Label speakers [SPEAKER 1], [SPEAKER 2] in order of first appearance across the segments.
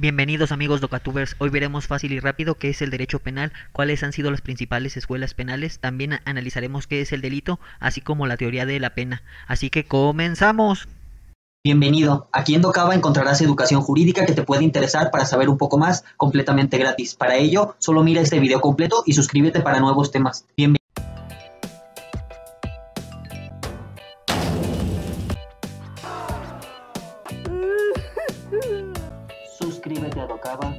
[SPEAKER 1] Bienvenidos amigos Docatubers, hoy veremos fácil y rápido qué es el derecho penal, cuáles han sido las principales escuelas penales, también analizaremos qué es el delito, así como la teoría de la pena. Así que comenzamos.
[SPEAKER 2] Bienvenido. Aquí en Docava encontrarás educación jurídica que te puede interesar para saber un poco más completamente gratis. Para ello, solo mira este video completo y suscríbete para nuevos temas. Bienvenido. Suscríbete a Docava.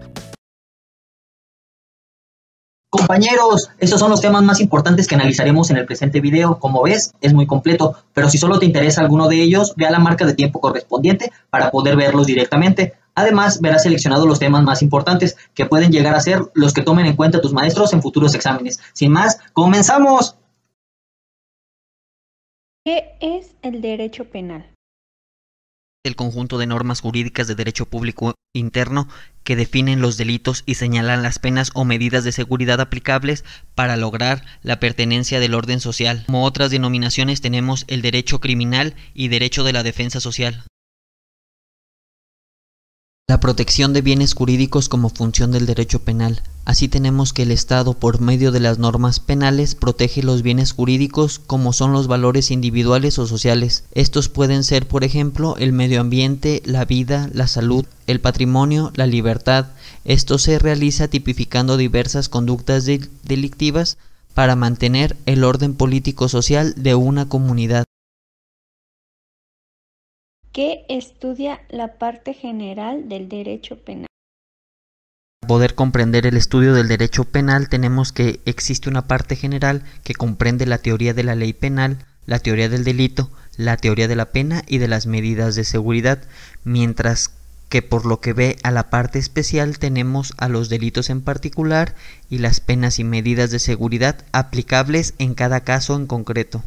[SPEAKER 2] Compañeros, estos son los temas más importantes que analizaremos en el presente video. Como ves, es muy completo, pero si solo te interesa alguno de ellos, ve a la marca de tiempo correspondiente para poder verlos directamente. Además, verás seleccionados los temas más importantes que pueden llegar a ser los que tomen en cuenta tus maestros en futuros exámenes. Sin más, ¡comenzamos!
[SPEAKER 3] ¿Qué es el derecho penal?
[SPEAKER 1] El conjunto de normas jurídicas de derecho público interno que definen los delitos y señalan las penas o medidas de seguridad aplicables para lograr la pertenencia del orden social. Como otras denominaciones tenemos el derecho criminal y derecho de la defensa social. La protección de bienes jurídicos como función del derecho penal. Así tenemos que el Estado, por medio de las normas penales, protege los bienes jurídicos como son los valores individuales o sociales. Estos pueden ser, por ejemplo, el medio ambiente, la vida, la salud, el patrimonio, la libertad. Esto se realiza tipificando diversas conductas delictivas para mantener el orden político-social de una comunidad.
[SPEAKER 3] ¿Qué estudia la parte general del derecho penal?
[SPEAKER 1] Para poder comprender el estudio del derecho penal tenemos que existe una parte general que comprende la teoría de la ley penal, la teoría del delito, la teoría de la pena y de las medidas de seguridad, mientras que por lo que ve a la parte especial tenemos a los delitos en particular y las penas y medidas de seguridad aplicables en cada caso en concreto.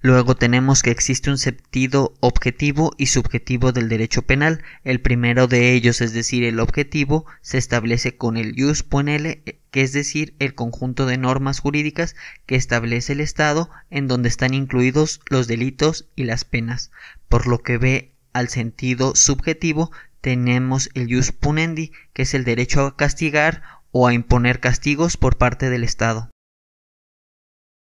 [SPEAKER 1] Luego tenemos que existe un sentido objetivo y subjetivo del derecho penal. El primero de ellos, es decir, el objetivo, se establece con el jus ponele, que es decir, el conjunto de normas jurídicas que establece el Estado en donde están incluidos los delitos y las penas. Por lo que ve al sentido subjetivo, tenemos el jus punendi, que es el derecho a castigar o a imponer castigos por parte del Estado.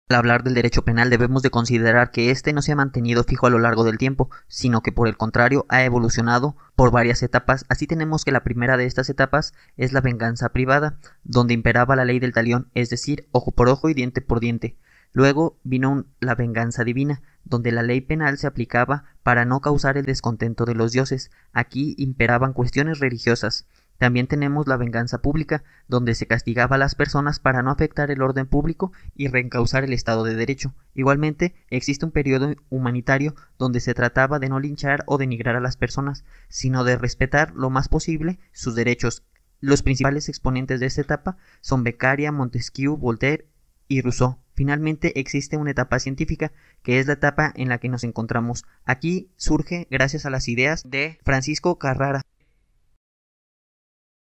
[SPEAKER 1] Al hablar del derecho penal debemos de considerar que este no se ha mantenido fijo a lo largo del tiempo, sino que por el contrario ha evolucionado por varias etapas. Así tenemos que la primera de estas etapas es la venganza privada, donde imperaba la ley del talión, es decir, ojo por ojo y diente por diente. Luego vino la venganza divina, donde la ley penal se aplicaba para no causar el descontento de los dioses. Aquí imperaban cuestiones religiosas. También tenemos la venganza pública, donde se castigaba a las personas para no afectar el orden público y reencauzar el Estado de Derecho. Igualmente, existe un periodo humanitario donde se trataba de no linchar o denigrar a las personas, sino de respetar lo más posible sus derechos. Los principales exponentes de esta etapa son Beccaria, Montesquieu, Voltaire y Rousseau. Finalmente existe una etapa científica, que es la etapa en la que nos encontramos. Aquí surge gracias a las ideas de Francisco Carrara.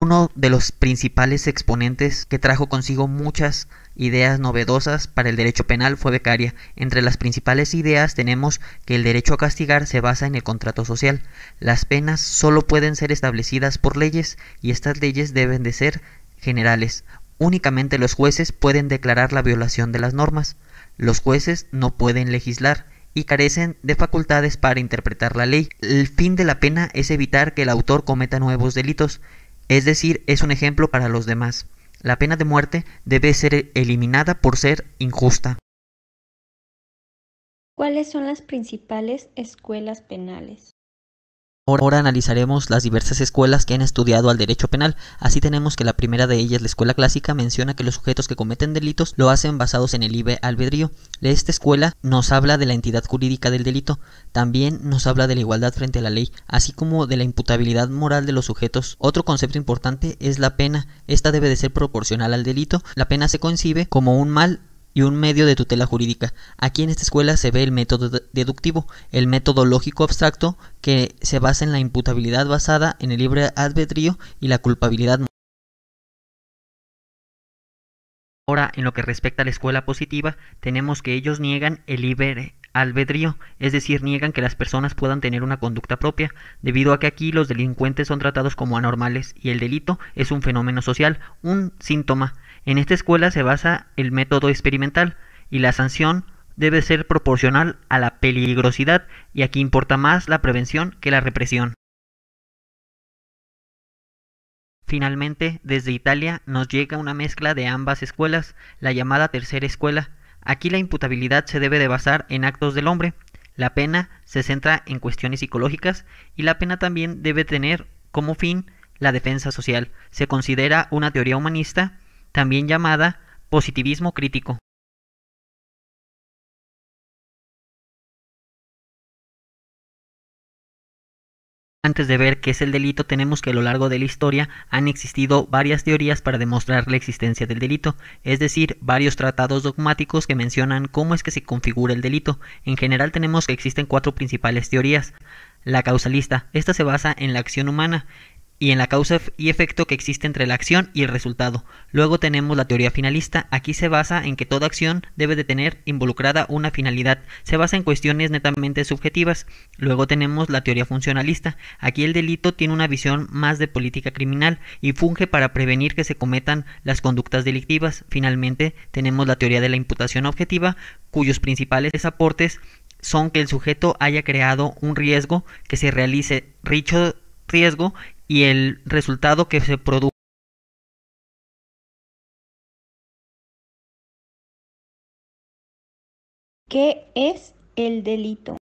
[SPEAKER 1] Uno de los principales exponentes que trajo consigo muchas ideas novedosas para el derecho penal fue Beccaria. Entre las principales ideas tenemos que el derecho a castigar se basa en el contrato social. Las penas solo pueden ser establecidas por leyes y estas leyes deben de ser generales. Únicamente los jueces pueden declarar la violación de las normas. Los jueces no pueden legislar y carecen de facultades para interpretar la ley. El fin de la pena es evitar que el autor cometa nuevos delitos. Es decir, es un ejemplo para los demás. La pena de muerte debe ser eliminada por ser injusta.
[SPEAKER 3] ¿Cuáles son las principales escuelas penales?
[SPEAKER 1] Ahora analizaremos las diversas escuelas que han estudiado al derecho penal. Así tenemos que la primera de ellas, la escuela clásica, menciona que los sujetos que cometen delitos lo hacen basados en el libre albedrío. Esta escuela nos habla de la entidad jurídica del delito, también nos habla de la igualdad frente a la ley, así como de la imputabilidad moral de los sujetos. Otro concepto importante es la pena. Esta debe de ser proporcional al delito. La pena se concibe como un mal y un medio de tutela jurídica. Aquí en esta escuela se ve el método deductivo, el método lógico abstracto que se basa en la imputabilidad basada en el libre albedrío y la culpabilidad moral. Ahora, en lo que respecta a la escuela positiva, tenemos que ellos niegan el libre albedrío, es decir, niegan que las personas puedan tener una conducta propia, debido a que aquí los delincuentes son tratados como anormales y el delito es un fenómeno social, un síntoma. En esta escuela se basa el método experimental y la sanción debe ser proporcional a la peligrosidad, y aquí importa más la prevención que la represión. Finalmente, desde Italia nos llega una mezcla de ambas escuelas, la llamada tercera escuela. Aquí la imputabilidad se debe de basar en actos del hombre, la pena se centra en cuestiones psicológicas y la pena también debe tener como fin la defensa social. Se considera una teoría humanista, también llamada positivismo crítico. Antes de ver qué es el delito, tenemos que a lo largo de la historia han existido varias teorías para demostrar la existencia del delito, es decir, varios tratados dogmáticos que mencionan cómo es que se configura el delito. En general tenemos que existen 4 principales teorías. La causalista, esta se basa en la acción humana y en la causa y efecto que existe entre la acción y el resultado. Luego tenemos la teoría finalista, aquí se basa en que toda acción debe de tener involucrada una finalidad, se basa en cuestiones netamente subjetivas. Luego tenemos la teoría funcionalista, aquí el delito tiene una visión más de política criminal y funge para prevenir que se cometan las conductas delictivas. Finalmente tenemos la teoría de la imputación objetiva, cuyos principales aportes son que el sujeto haya creado un riesgo, que se realice dicho riesgo y el resultado que se produjo.
[SPEAKER 3] ¿Qué es el delito?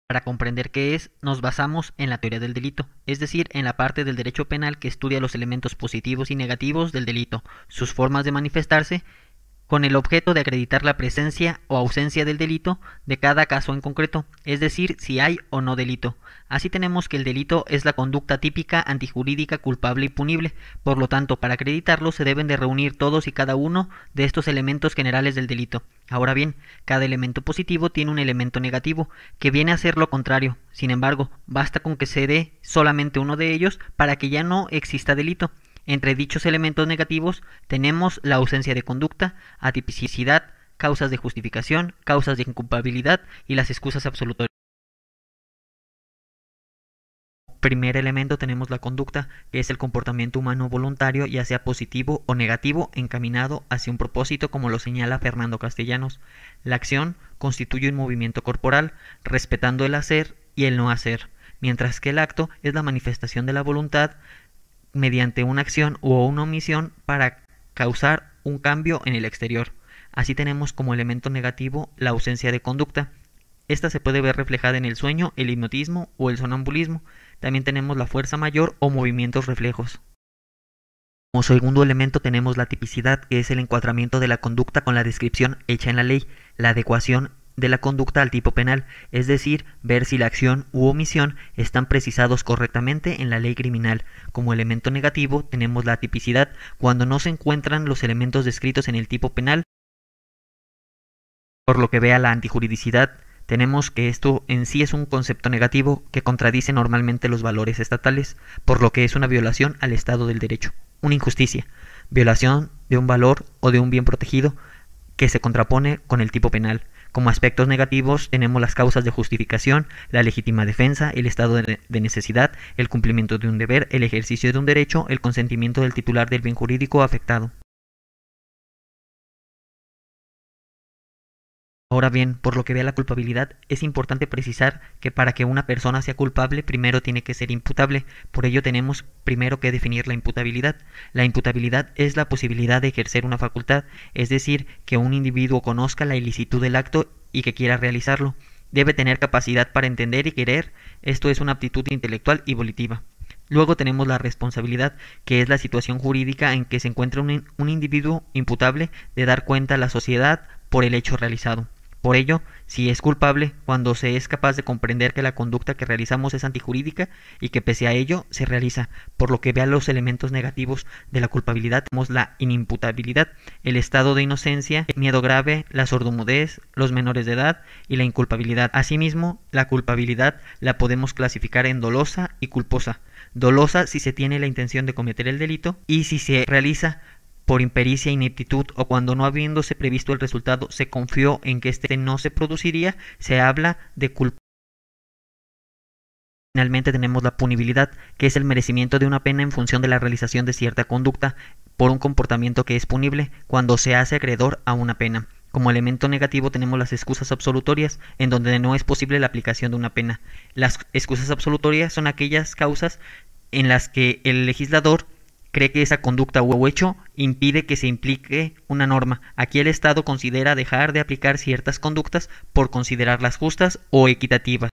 [SPEAKER 1] Para comprender qué es, nos basamos en la teoría del delito, es decir, en la parte del derecho penal que estudia los elementos positivos y negativos del delito, sus formas de manifestarse, con el objeto de acreditar la presencia o ausencia del delito de cada caso en concreto, es decir, si hay o no delito. Así tenemos que el delito es la conducta típica, antijurídica, culpable y punible, por lo tanto, para acreditarlo se deben de reunir todos y cada uno de estos elementos generales del delito. Ahora bien, cada elemento positivo tiene un elemento negativo, que viene a ser lo contrario. Sin embargo, basta con que se dé solamente uno de ellos para que ya no exista delito. Entre dichos elementos negativos tenemos la ausencia de conducta, atipicidad, causas de justificación, causas de inculpabilidad y las excusas absolutorias. Primer elemento tenemos la conducta, que es el comportamiento humano voluntario, ya sea positivo o negativo, encaminado hacia un propósito, como lo señala Fernando Castellanos. La acción constituye un movimiento corporal, respetando el hacer y el no hacer, mientras que el acto es la manifestación de la voluntad mediante una acción o una omisión para causar un cambio en el exterior. Así tenemos como elemento negativo la ausencia de conducta. Esta se puede ver reflejada en el sueño, el hipnotismo o el sonambulismo. También tenemos la fuerza mayor o movimientos reflejos. Como segundo elemento tenemos la tipicidad, que es el encuadramiento de la conducta con la descripción hecha en la ley, la adecuación de la conducta al tipo penal, es decir, ver si la acción u omisión están precisados correctamente en la ley criminal. Como elemento negativo tenemos la atipicidad, cuando no se encuentran los elementos descritos en el tipo penal, por lo que vea la antijuridicidad. Tenemos que esto en sí es un concepto negativo que contradice normalmente los valores estatales, por lo que es una violación al Estado del Derecho, una injusticia, violación de un valor o de un bien protegido que se contrapone con el tipo penal. Como aspectos negativos tenemos las causas de justificación, la legítima defensa, el estado de necesidad, el cumplimiento de un deber, el ejercicio de un derecho, el consentimiento del titular del bien jurídico afectado. Ahora bien, por lo que vea la culpabilidad, es importante precisar que para que una persona sea culpable, primero tiene que ser imputable. Por ello tenemos primero que definir la imputabilidad. La imputabilidad es la posibilidad de ejercer una facultad, es decir, que un individuo conozca la ilicitud del acto y que quiera realizarlo. Debe tener capacidad para entender y querer, esto es una aptitud intelectual y volitiva. Luego tenemos la responsabilidad, que es la situación jurídica en que se encuentra un individuo imputable de dar cuenta a la sociedad por el hecho realizado. Por ello, si es culpable, cuando se es capaz de comprender que la conducta que realizamos es antijurídica y que pese a ello se realiza. Por lo que vea los elementos negativos de la culpabilidad, tenemos la inimputabilidad, el estado de inocencia, el miedo grave, la sordomudez, los menores de edad y la inculpabilidad. Asimismo, la culpabilidad la podemos clasificar en dolosa y culposa. Dolosa si se tiene la intención de cometer el delito y si se realiza por impericia, ineptitud o cuando no habiéndose previsto el resultado se confió en que éste no se produciría, se habla de culpa. Finalmente tenemos la punibilidad, que es el merecimiento de una pena en función de la realización de cierta conducta por un comportamiento que es punible cuando se hace acreedor a una pena. Como elemento negativo tenemos las excusas absolutorias, en donde no es posible la aplicación de una pena. Las excusas absolutorias son aquellas causas en las que el legislador cree que esa conducta o hecho impide que se implique una norma. Aquí el Estado considera dejar de aplicar ciertas conductas por considerarlas justas o equitativas.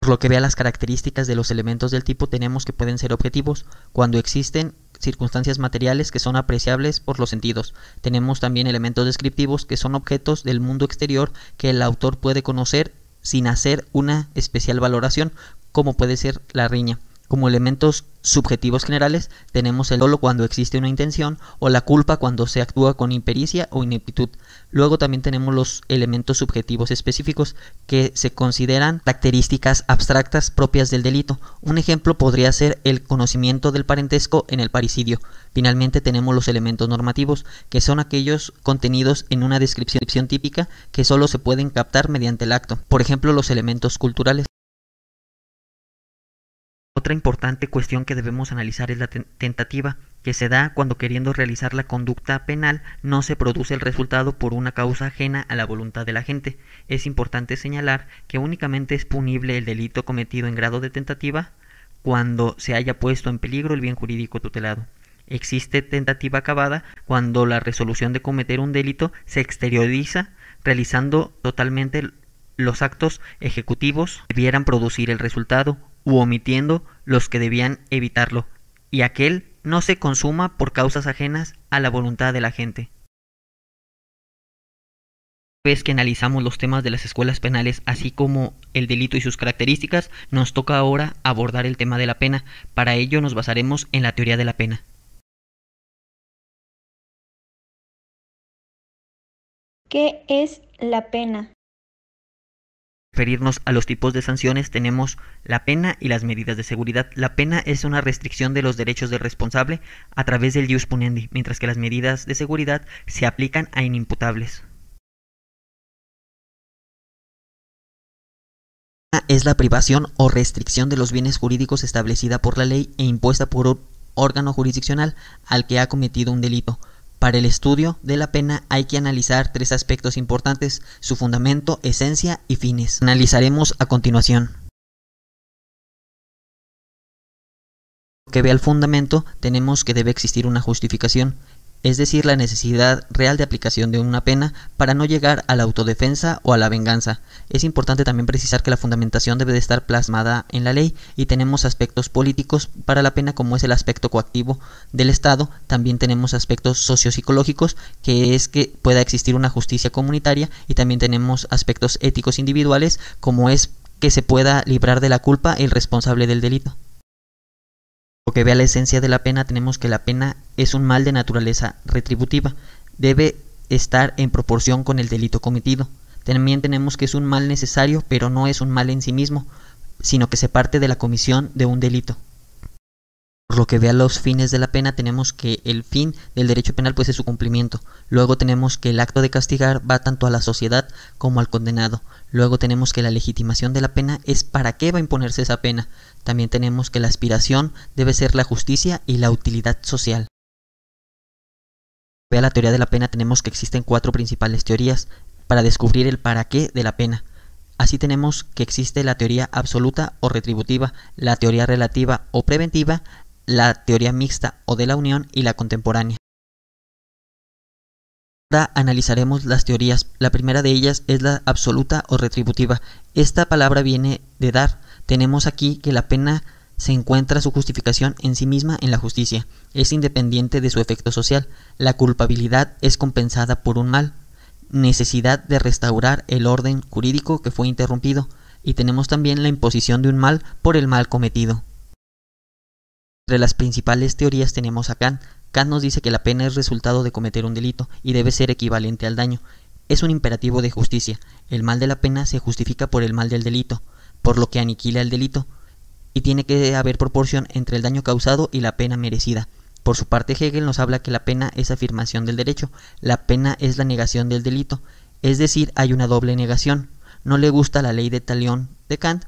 [SPEAKER 1] Por lo que vea las características de los elementos del tipo tenemos que pueden ser objetivos cuando existen circunstancias materiales que son apreciables por los sentidos. Tenemos también elementos descriptivos que son objetos del mundo exterior que el autor puede conocer sin hacer una especial valoración, como puede ser la riña. Como elementos subjetivos generales tenemos el dolo cuando existe una intención o la culpa cuando se actúa con impericia o ineptitud. Luego también tenemos los elementos subjetivos específicos que se consideran características abstractas propias del delito. Un ejemplo podría ser el conocimiento del parentesco en el parricidio. Finalmente tenemos los elementos normativos, que son aquellos contenidos en una descripción típica que solo se pueden captar mediante el acto. Por ejemplo, los elementos culturales. Otra importante cuestión que debemos analizar es la tentativa, que se da cuando queriendo realizar la conducta penal no se produce el resultado por una causa ajena a la voluntad del agente. Es importante señalar que únicamente es punible el delito cometido en grado de tentativa cuando se haya puesto en peligro el bien jurídico tutelado. Existe tentativa acabada cuando la resolución de cometer un delito se exterioriza realizando totalmente los actos ejecutivos que debieran producir el resultado u omitiendo los que debían evitarlo, y aquel no se consuma por causas ajenas a la voluntad de la gente. Una vez que analizamos los temas de las escuelas penales, así como el delito y sus características, nos toca ahora abordar el tema de la pena. Para ello nos basaremos en la teoría de la pena.
[SPEAKER 3] ¿Qué es la pena?
[SPEAKER 1] Referirnos a los tipos de sanciones tenemos la pena y las medidas de seguridad. La pena es una restricción de los derechos del responsable a través del ius puniendi, mientras que las medidas de seguridad se aplican a inimputables. Es la privación o restricción de los bienes jurídicos establecida por la ley e impuesta por un órgano jurisdiccional al que ha cometido un delito. Para el estudio de la pena hay que analizar tres aspectos importantes: su fundamento, esencia y fines. Analizaremos a continuación. Que vea el fundamento, tenemos que debe existir una justificación, es decir, la necesidad real de aplicación de una pena para no llegar a la autodefensa o a la venganza. Es importante también precisar que la fundamentación debe de estar plasmada en la ley, y tenemos aspectos políticos para la pena como es el aspecto coactivo del Estado. También tenemos aspectos sociopsicológicos, que es que pueda existir una justicia comunitaria, y también tenemos aspectos éticos individuales como es que se pueda librar de la culpa el responsable del delito. Lo que vea la esencia de la pena, tenemos que la pena es un mal de naturaleza retributiva, debe estar en proporción con el delito cometido. También tenemos que es un mal necesario, pero no es un mal en sí mismo, sino que se parte de la comisión de un delito. Por lo que vea los fines de la pena, tenemos que el fin del derecho penal pues es su cumplimiento. Luego tenemos que el acto de castigar va tanto a la sociedad como al condenado. Luego tenemos que la legitimación de la pena es para qué va a imponerse esa pena. También tenemos que la aspiración debe ser la justicia y la utilidad social. Vea la teoría de la pena, tenemos que existen cuatro principales teorías para descubrir el para qué de la pena. Así tenemos que existe la teoría absoluta o retributiva, la teoría relativa o preventiva, la teoría mixta o de la unión y la contemporánea. Ahora analizaremos las teorías. La primera de ellas es la absoluta o retributiva. Esta palabra viene de dar. Tenemos aquí que la pena se encuentra su justificación en sí misma en la justicia. Es independiente de su efecto social. La culpabilidad es compensada por un mal. Necesidad de restaurar el orden jurídico que fue interrumpido. Y tenemos también la imposición de un mal por el mal cometido. Entre las principales teorías tenemos a Kant. Kant nos dice que la pena es resultado de cometer un delito y debe ser equivalente al daño. Es un imperativo de justicia. El mal de la pena se justifica por el mal del delito, por lo que aniquila el delito, y tiene que haber proporción entre el daño causado y la pena merecida. Por su parte, Hegel nos habla que la pena es afirmación del derecho, la pena es la negación del delito, es decir, hay una doble negación. No le gusta la ley de talión de Kant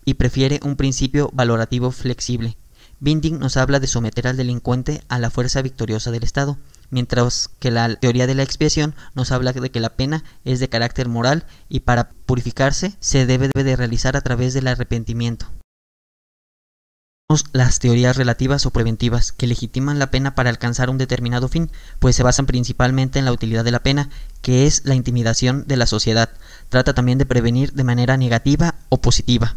[SPEAKER 1] y prefiere un principio valorativo flexible. Binding nos habla de someter al delincuente a la fuerza victoriosa del Estado, mientras que la teoría de la expiación nos habla de que la pena es de carácter moral y para purificarse se debe de realizar a través del arrepentimiento. Las teorías relativas o preventivas, que legitiman la pena para alcanzar un determinado fin, pues se basan principalmente en la utilidad de la pena, que es la intimidación de la sociedad. Trata también de prevenir de manera negativa o positiva.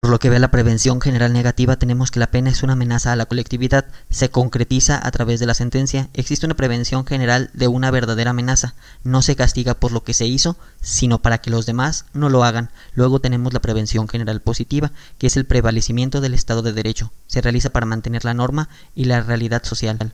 [SPEAKER 1] Por lo que ve a la prevención general negativa, tenemos que la pena es una amenaza a la colectividad, se concretiza a través de la sentencia. Existe una prevención general de una verdadera amenaza, no se castiga por lo que se hizo, sino para que los demás no lo hagan. Luego tenemos la prevención general positiva, que es el prevalecimiento del Estado de Derecho, se realiza para mantener la norma y la realidad social.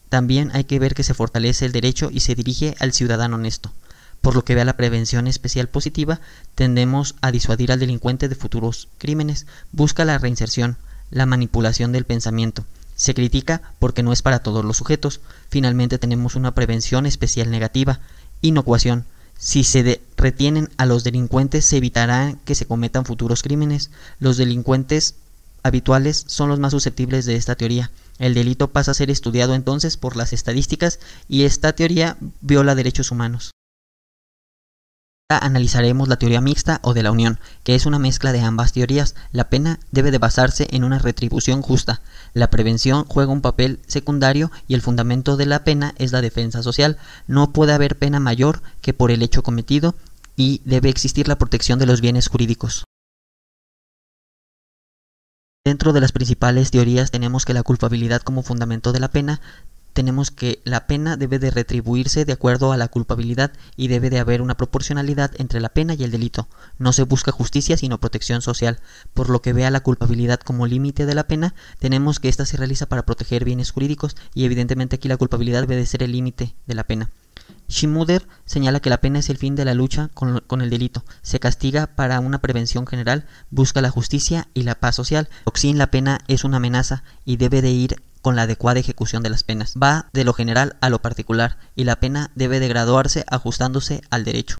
[SPEAKER 1] También hay que ver que se fortalece el derecho y se dirige al ciudadano honesto. Por lo que ve a la prevención especial positiva, tendemos a disuadir al delincuente de futuros crímenes, busca la reinserción, la manipulación del pensamiento, se critica porque no es para todos los sujetos. Finalmente tenemos una prevención especial negativa, inocuación. Si se retienen a los delincuentes, se evitará que se cometan futuros crímenes. Los delincuentes habituales son los más susceptibles de esta teoría. El delito pasa a ser estudiado entonces por las estadísticas y esta teoría viola derechos humanos. Analizaremos la teoría mixta o de la unión, que es una mezcla de ambas teorías. La pena debe de basarse en una retribución justa. La prevención juega un papel secundario y el fundamento de la pena es la defensa social. No puede haber pena mayor que por el hecho cometido y debe existir la protección de los bienes jurídicos. Dentro de las principales teorías tenemos que la culpabilidad como fundamento de la pena. Tenemos que la pena debe de retribuirse de acuerdo a la culpabilidad y debe de haber una proporcionalidad entre la pena y el delito. No se busca justicia sino protección social. Por lo que ve a la culpabilidad como límite de la pena, tenemos que ésta se realiza para proteger bienes jurídicos y evidentemente aquí la culpabilidad debe de ser el límite de la pena. Schmuder señala que la pena es el fin de la lucha con el delito. Se castiga para una prevención general, busca la justicia y la paz social. Oxin, la pena es una amenaza y debe de ir con la adecuada ejecución de las penas. Va de lo general a lo particular y la pena debe de graduarse ajustándose al derecho.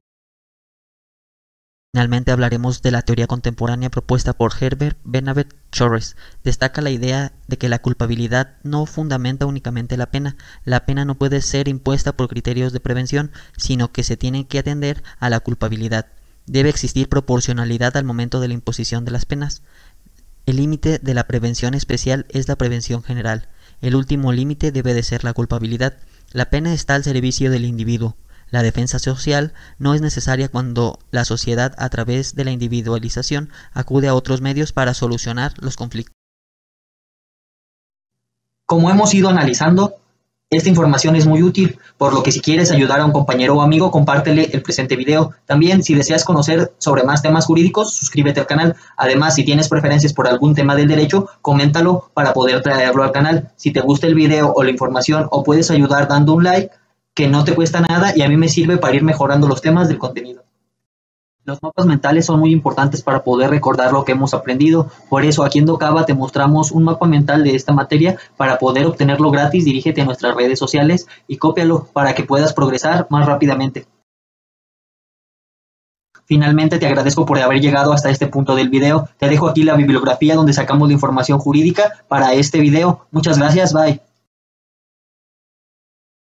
[SPEAKER 1] Finalmente hablaremos de la teoría contemporánea propuesta por Herbert Bernabet Chores. Destaca la idea de que la culpabilidad no fundamenta únicamente la pena. La pena no puede ser impuesta por criterios de prevención, sino que se tiene que atender a la culpabilidad. Debe existir proporcionalidad al momento de la imposición de las penas. El límite de la prevención especial es la prevención general. El último límite debe de ser la culpabilidad. La pena está al servicio del individuo. La defensa social no es necesaria cuando la sociedad, a través de la individualización, acude a otros medios para solucionar los conflictos.
[SPEAKER 2] Como hemos ido analizando, esta información es muy útil, por lo que si quieres ayudar a un compañero o amigo, compártele el presente video. También, si deseas conocer sobre más temas jurídicos, suscríbete al canal. Además, si tienes preferencias por algún tema del derecho, coméntalo para poder traerlo al canal. Si te gusta el video o la información, o puedes ayudar dando un like, que no te cuesta nada y a mí me sirve para ir mejorando los temas del contenido. Los mapas mentales son muy importantes para poder recordar lo que hemos aprendido. Por eso aquí en Docaba te mostramos un mapa mental de esta materia. Para poder obtenerlo gratis, dirígete a nuestras redes sociales y cópialo para que puedas progresar más rápidamente. Finalmente te agradezco por haber llegado hasta este punto del video. Te dejo aquí la bibliografía donde sacamos la información jurídica para este video. Muchas gracias, bye.